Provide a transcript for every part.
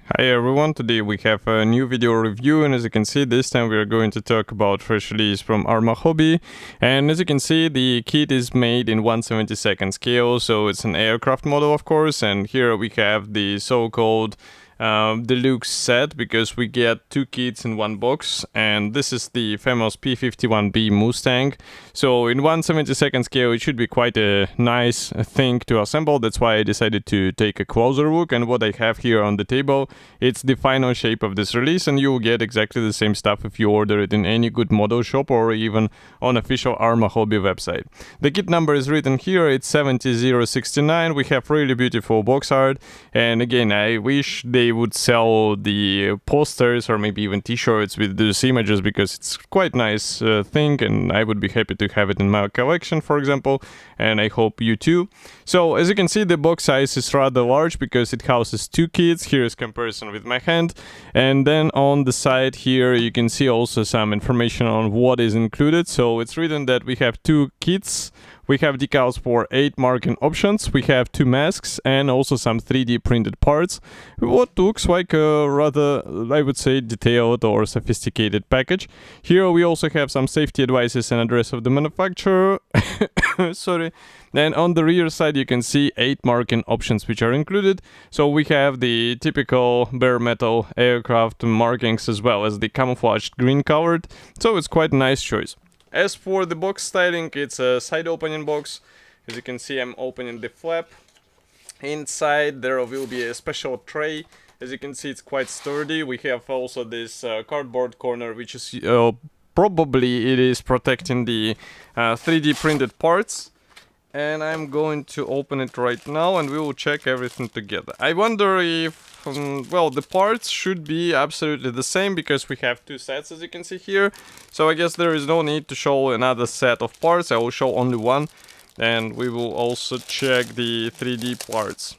Hi everyone, today we have a new video review, and as you can see, this time we are going to talk about fresh release from Armahobby. And as you can see, the kit is made in 1/72nd scale, so it's an aircraft model of course, and here we have the so-called Deluxe set, because we get two kits in one box, and this is the famous P-51B Mustang. So in 1/72nd scale it should be quite a nice thing to assemble. That's why I decided to take a closer look, and what I have here on the table, it's the final shape of this release, and you will get exactly the same stuff if you order it in any good model shop or even on official Armahobby website. The kit number is written here, it's 70069. We have really beautiful box art, and again, I wish they would sell the posters or maybe even t-shirts with these images, because it's quite nice thing, and I would be happy to have it in my collection, for example, and I hope you too. So as you can see, the box size is rather large because it houses two kits. Here is comparison with my hand, and then on the side here you can see also some information on what is included. So it's written that we have two kits. We have decals for 8 marking options, we have 2 masks, and also some 3D printed parts. What looks like a rather, I would say, detailed or sophisticated package. Here we also have some safety advices and address of the manufacturer. Sorry. And on the rear side you can see 8 marking options which are included. So we have the typical bare metal aircraft markings as well as the camouflaged green colored. So it's quite a nice choice. As for the box styling, it's a side opening box. As you can see, I'm opening the flap. Inside there will be a special tray. As you can see, it's quite sturdy. We have also this cardboard corner, which is probably it is protecting the 3D printed parts. And I'm going to open it right now, and we will check everything together. I wonder if, well, the parts should be absolutely the same, because we have two sets, as you can see here. So I guess there is no need to show another set of parts. I will show only one, and we will also check the 3D parts.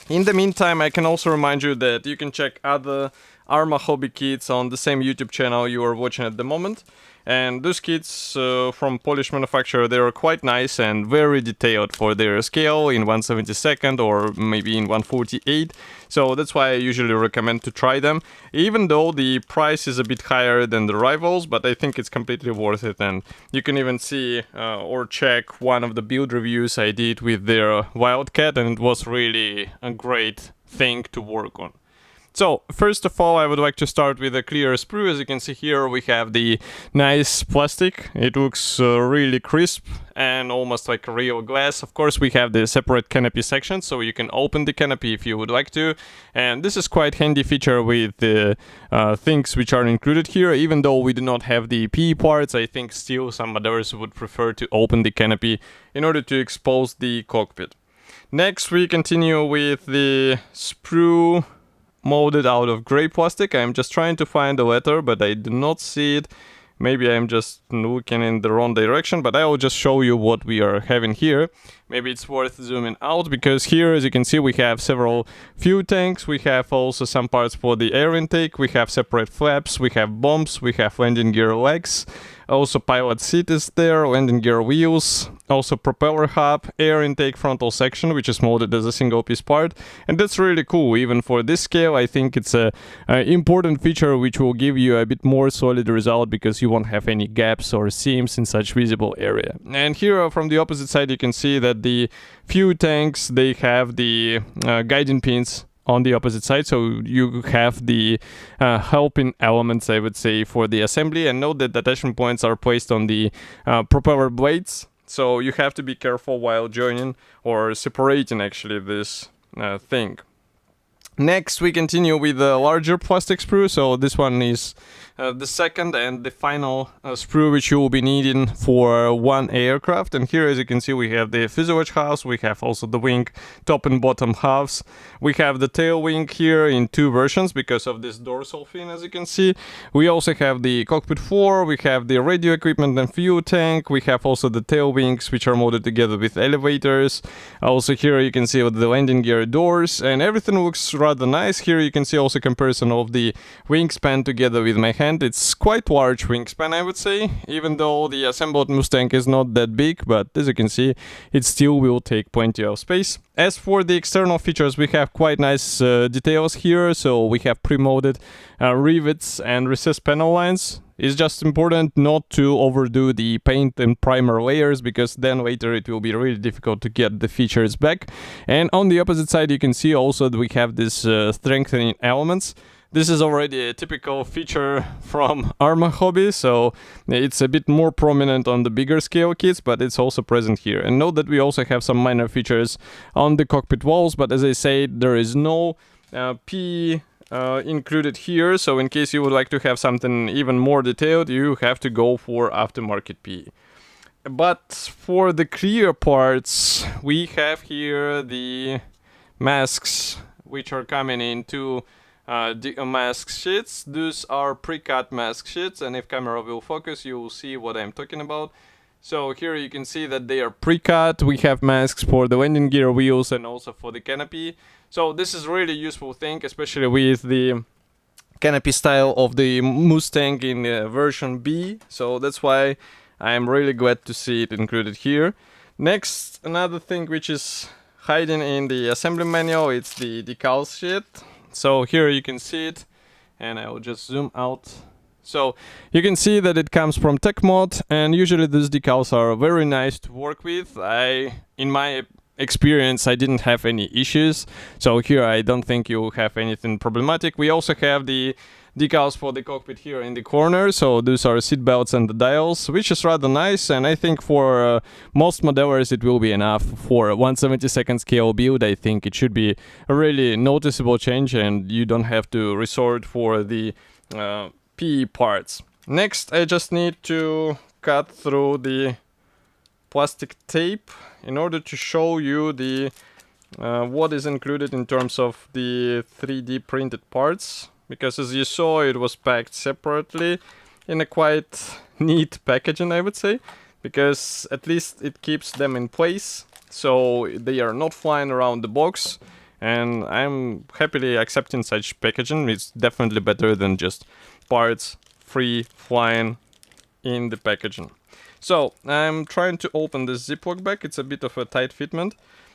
In the meantime, I can also remind you that you can check other Armahobby kits on the same YouTube channel you are watching at the moment. And those kits from Polish manufacturer, they are quite nice and very detailed for their scale in 1/72nd or maybe in 1/48. So that's why I usually recommend to try them, even though the price is a bit higher than the rivals, but I think it's completely worth it. And you can even see or check one of the build reviews I did with their Wildcat, and it was really a great thing to work on. So, first of all, I would like to start with a clear sprue. As you can see here, we have the nice plastic. It looks really crisp and almost like real glass. Of course, we have the separate canopy section, so you can open the canopy if you would like to. And this is quite handy feature with the things which are included here. Even though we do not have the PE parts, I think still some others would prefer to open the canopy in order to expose the cockpit. Next, we continue with the sprue molded out of gray plastic. I'm just trying to find the letter, but I do not see it. Maybe I'm just looking in the wrong direction, but I will just show you what we are having here. Maybe it's worth zooming out, because here, as you can see, we have several fuel tanks. We have also some parts for the air intake. We have separate flaps. We have bombs. We have landing gear legs. Also pilot seat is there, landing gear wheels, also propeller hub, air intake frontal section, which is molded as a single piece part. And that's really cool. Even for this scale, I think it's a important feature which will give you a bit more solid result, because you won't have any gaps or seams in such visible area. And here from the opposite side, you can see that the fuel tanks, they have the guiding pins on the opposite side, so you have the helping elements, I would say, for the assembly. And note that the attachment points are placed on the propeller blades, so you have to be careful while joining or separating actually this thing. Next, we continue with the larger plastic sprue. So this one is the second and the final sprue which you will be needing for one aircraft. And here, as you can see, we have the fuselage halves, we have also the wing top and bottom halves. We have the tail wing here in two versions because of this dorsal fin, as you can see. We also have the cockpit floor, we have the radio equipment and fuel tank. We have also the tail wings, which are molded together with elevators. Also here you can see the landing gear doors, and everything looks rather nice. Here you can see also comparison of the wingspan together with my hand. It's quite large wingspan, I would say, even though the assembled Mustang is not that big, but as you can see, it still will take plenty of space. As for the external features, we have quite nice details here. So we have pre-molded rivets and recessed panel lines. It's just important not to overdo the paint and primer layers, because then later it will be really difficult to get the features back. And on the opposite side, you can see also that we have this strengthening elements. This is already a typical feature from armahobby, so it's a bit more prominent on the bigger scale kits, but it's also present here. And note that we also have some minor features on the cockpit walls, but as I said, there is no P included here, so in case you would like to have something even more detailed, you have to go for aftermarket P. But for the clear parts, we have here the masks, which are coming in two mask sheets. Those are pre-cut mask sheets, and if camera will focus, you will see what I'm talking about. So here you can see that they are pre-cut. We have masks for the landing gear wheels and also for the canopy. So this is really useful thing, especially with the canopy style of the Mustang in version B. So that's why I'm really glad to see it included here. Next, another thing which is hiding in the assembly manual, it's the decal sheet. So here you can see it, and I will just zoom out. So you can see that it comes from TechMod, and usually these decals are very nice to work with. In my experience, I didn't have any issues. So here I don't think you'll have anything problematic. We also have the decals for the cockpit here in the corner. So those are seat belts and the dials, which is rather nice. And I think for most modelers it will be enough. For a 1/72 scale build, I think it should be a really noticeable change, and you don't have to resort for the P parts. Next, I just need to cut through the plastic tape in order to show you the what is included in terms of the 3D printed parts, because as you saw, it was packed separately in a quite neat packaging, I would say, because at least it keeps them in place, so they are not flying around the box, and I'm happily accepting such packaging. It's definitely better than just parts free flying in the packaging. So I'm trying to open this Ziploc bag. It's a bit of a tight fitment,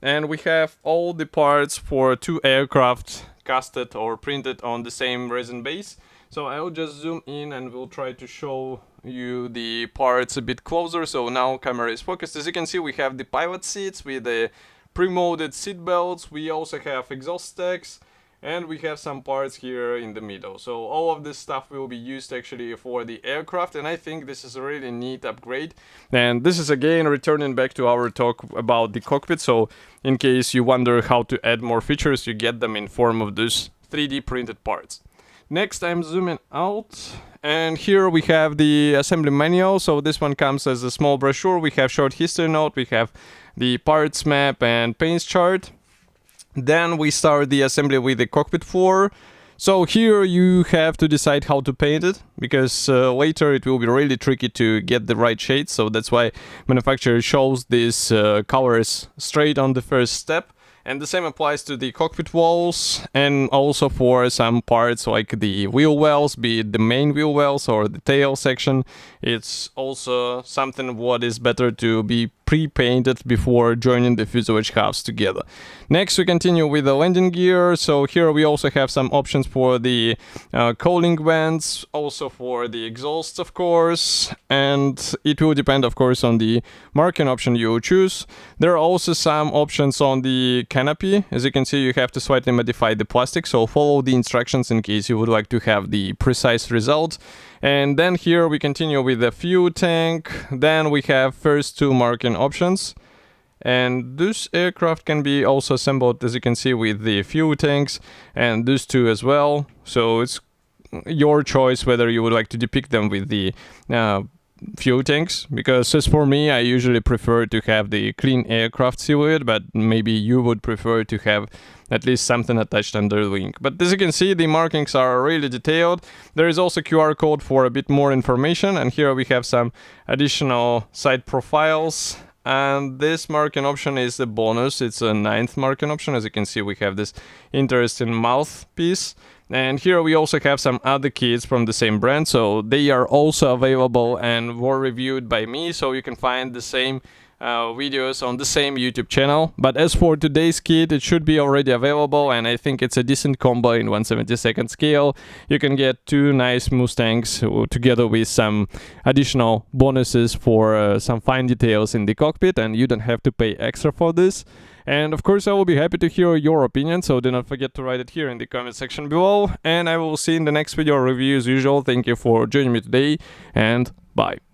and we have all the parts for two aircraft casted or printed on the same resin base. So I'll just zoom in and we'll try to show you the parts a bit closer. So now camera is focused. As you can see, we have the pilot seats with the pre-molded seat belts. We also have exhaust stacks, and we have some parts here in the middle. So all of this stuff will be used actually for the aircraft, and I think this is a really neat upgrade. And this is again returning back to our talk about the cockpit. So in case you wonder how to add more features, you get them in form of these 3D printed parts. Next, I'm zooming out, and here we have the assembly manual. So this one comes as a small brochure. We have short history note, we have the parts map and paints chart. Then we start the assembly with the cockpit floor. So here you have to decide how to paint it, because later it will be really tricky to get the right shades. So that's why manufacturer shows these colors straight on the first step. And the same applies to the cockpit walls, and also for some parts like the wheel wells, be it the main wheel wells or the tail section. It's also something what is better to be pre-painted before joining the fuselage halves together. Next, we continue with the landing gear. So here we also have some options for the cooling vents, also for the exhausts, of course, and it will depend, of course, on the marking option you choose. There are also some options on the canopy. As you can see, you have to slightly modify the plastic, so follow the instructions in case you would like to have the precise result. And then here we continue with the fuel tank. Then we have first two marking options, and this aircraft can be also assembled, as you can see, with the fuel tanks and these two as well. So it's your choice whether you would like to depict them with the fuel tanks, because as for me, I usually prefer to have the clean aircraft silhouette, but maybe you would prefer to have at least something attached under the wing. But as you can see, the markings are really detailed. There is also QR code for a bit more information, and here we have some additional side profiles. And this marking option is a bonus. It's a 9th marking option. As you can see, we have this interesting mouthpiece. And here we also have some other kits from the same brand, so they are also available and were reviewed by me, so you can find the same videos on the same YouTube channel. But as for today's kit, it should be already available, and I think it's a decent combo in 1/72 scale. You can get two nice Mustangs together with some additional bonuses for some fine details in the cockpit, and you don't have to pay extra for this. And of course, I will be happy to hear your opinion, so do not forget to write it here in the comment section below. And I will see you in the next video review as usual. Thank you for joining me today, and bye.